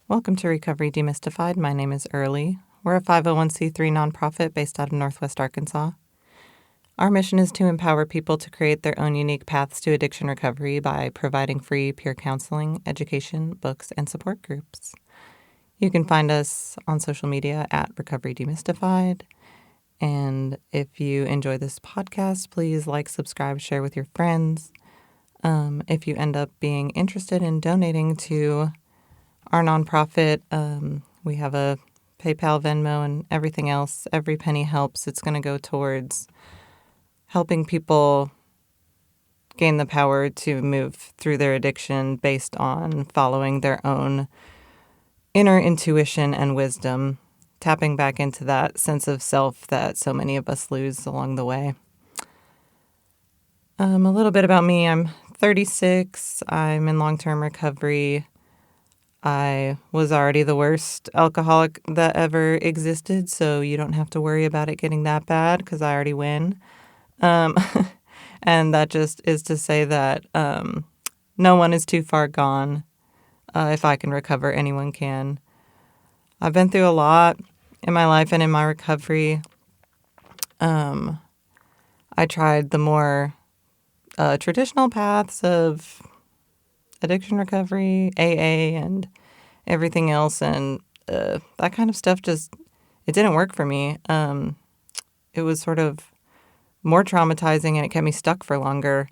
Welcome to Recovery Demystified. My name is Early. We're a 501c3 nonprofit based out of Northwest Arkansas. Our mission is to empower people to create their own unique paths to addiction recovery by providing free peer counseling, education, books, and support groups. You can find us on social media at Recovery Demystified. And if you enjoy this podcast, please like, subscribe, share with your friends. If you end up being interested in donating to our nonprofit, we have a PayPal, Venmo, and everything else. Every penny helps. It's going to go towards helping people gain the power to move through their addiction based on following their own inner intuition and wisdom, tapping back into that sense of self that so many of us lose along the way. A little bit about me. I'm 36. I'm in long-term recovery. I was already the worst alcoholic that ever existed, so you don't have to worry about it getting that bad because I already win. And that just is to say that no one is too far gone. If I can recover, anyone can. I've been through a lot in my life and in my recovery. I tried the more traditional paths of addiction recovery, AA, and everything else, and that kind of stuff it didn't work for me. It was sort of more traumatizing, and it kept me stuck for longer.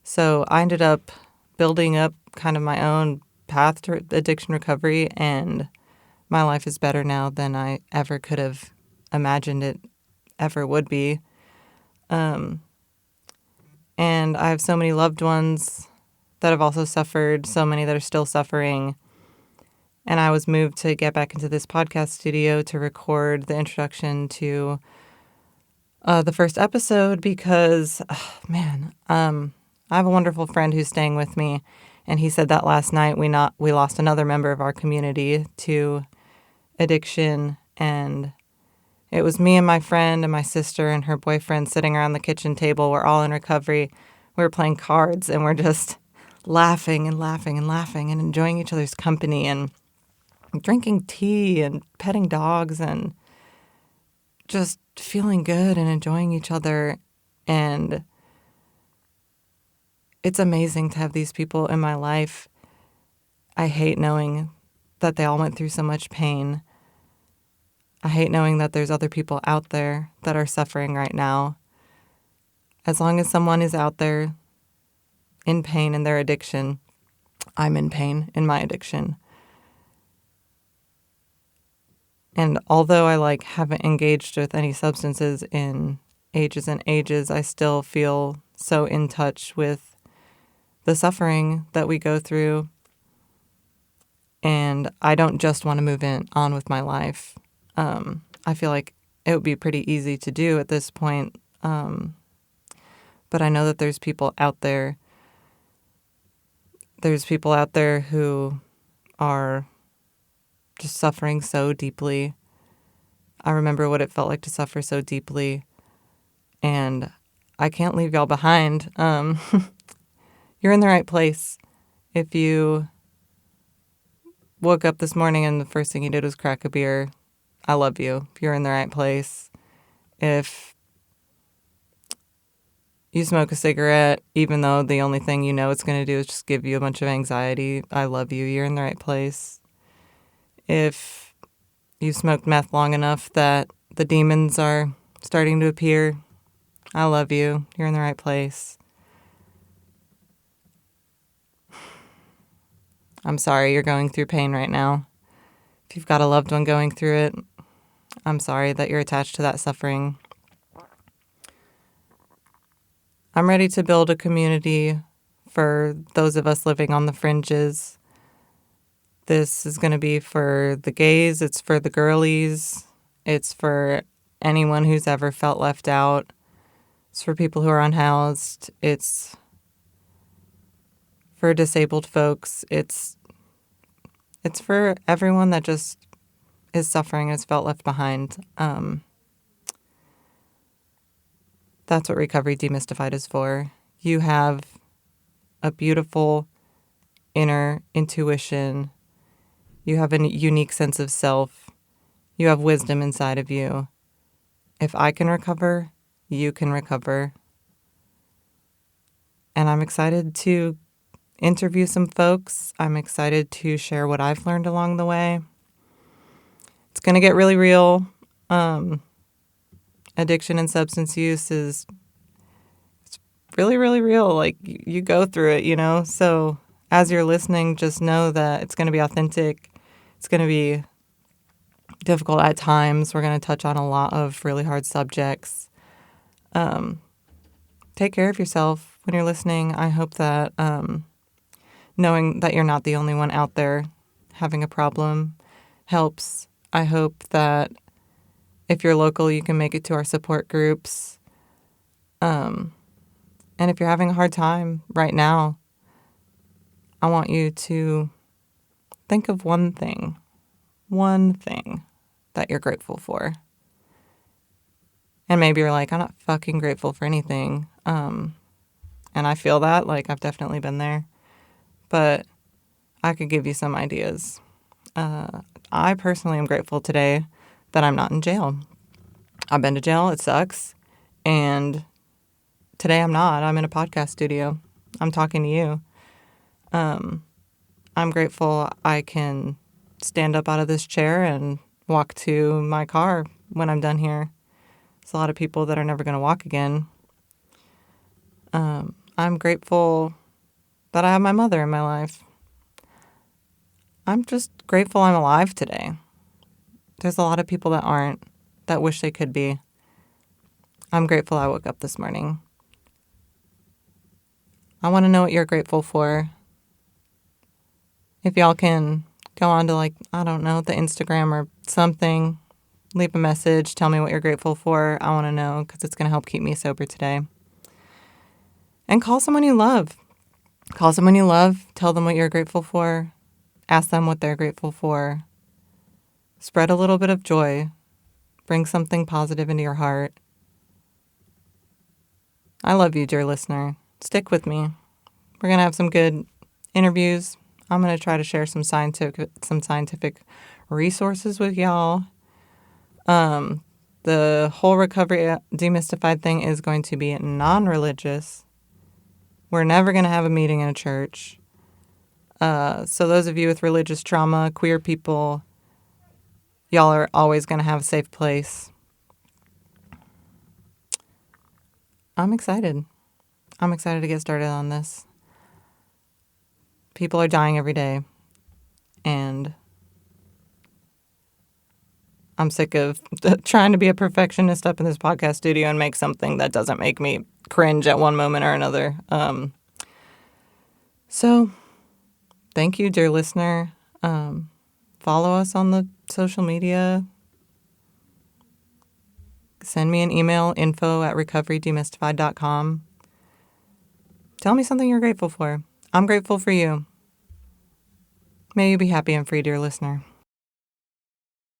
So I ended up building up kind of my own path to addiction recovery, and my life is better now than I ever could have imagined it ever would be. And I have so many loved ones that have also suffered, so many that are still suffering. And I was moved to get back into this podcast studio to record the introduction to the first episode because, I have a wonderful friend who's staying with me, and he said that last night we lost another member of our community to addiction, and it was me and my friend and my sister and her boyfriend sitting around the kitchen table. We're all in recovery. We were playing cards, and we're just laughing and laughing and laughing and enjoying each other's company and drinking tea and petting dogs and just feeling good and enjoying each other. And it's amazing to have these people in my life. I hate knowing that they all went through so much pain. I hate knowing that there's other people out there that are suffering right now. As long as someone is out there in pain in their addiction, I'm in pain in my addiction. And although I haven't engaged with any substances in ages and ages, I still feel so in touch with the suffering that we go through. And I don't just want to move on with my life. I feel like it would be pretty easy to do at this point. But I know that there's people out there. There's people out there who are just suffering so deeply. I remember what it felt like to suffer so deeply, and I can't leave y'all behind. You're in the right place. If you woke up this morning and the first thing you did was crack a beer, I love you. You're in the right place. If you smoke a cigarette, even though the only thing you know it's going to do is just give you a bunch of anxiety, I love you. You're in the right place. If you smoked meth long enough that the demons are starting to appear, I love you. You're in the right place. I'm sorry you're going through pain right now. If you've got a loved one going through it, I'm sorry that you're attached to that suffering. I'm ready to build a community for those of us living on the fringes. This is going to be for the gays, it's for the girlies, it's for anyone who's ever felt left out. It's for people who are unhoused. It's for disabled folks. It's for everyone that just is suffering and has felt left behind. That's what Recovery Demystified is for. You have a beautiful inner intuition You have a unique sense of self. You have wisdom inside of you. If I can recover, you can recover. And I'm excited to interview some folks. I'm excited to share what I've learned along the way. It's going to get really real. Addiction and substance use is really, really real. Like, you go through it, So as you're listening, just know that it's going to be authentic. It's going to be difficult at times. We're going to touch on a lot of really hard subjects. Take care of yourself when you're listening. I hope that knowing that you're not the only one out there having a problem helps. I hope that if you're local, you can make it to our support groups. And if you're having a hard time right now, I want you to think of one thing that you're grateful for. And maybe you're like, I'm not fucking grateful for anything. And I feel that, like, I've definitely been there. But I could give you some ideas. I personally am grateful today that I'm not in jail. I've been to jail. It sucks. And today I'm not. I'm in a podcast studio. I'm talking to you. I'm grateful I can stand up out of this chair and walk to my car when I'm done here. There's a lot of people that are never going to walk again. I'm grateful that I have my mother in my life. I'm just grateful I'm alive today. There's a lot of people that aren't, that wish they could be. I'm grateful I woke up this morning. I want to know what you're grateful for. If y'all can go on to, like, I don't know, the Instagram or something, leave a message, tell me what you're grateful for. I want to know, because it's going to help keep me sober today. And call someone you love. Call someone you love. Tell them what you're grateful for. Ask them what they're grateful for. Spread a little bit of joy. Bring something positive into your heart. I love you, dear listener. Stick with me. We're going to have some good interviews. I'm going to try to share some scientific resources with y'all. The whole Recovery Demystified thing is going to be non-religious. We're never going to have a meeting in a church. So those of you with religious trauma, queer people, y'all are always going to have a safe place. I'm excited. I'm excited to get started on this. People are dying every day. And I'm sick of trying to be a perfectionist up in this podcast studio and make something that doesn't make me cringe at one moment or another. So thank you, dear listener. Follow us on the social media. Send me an email, info@recoverydemystified.com. Tell me something you're grateful for. I'm grateful for you. May you be happy and free, dear listener.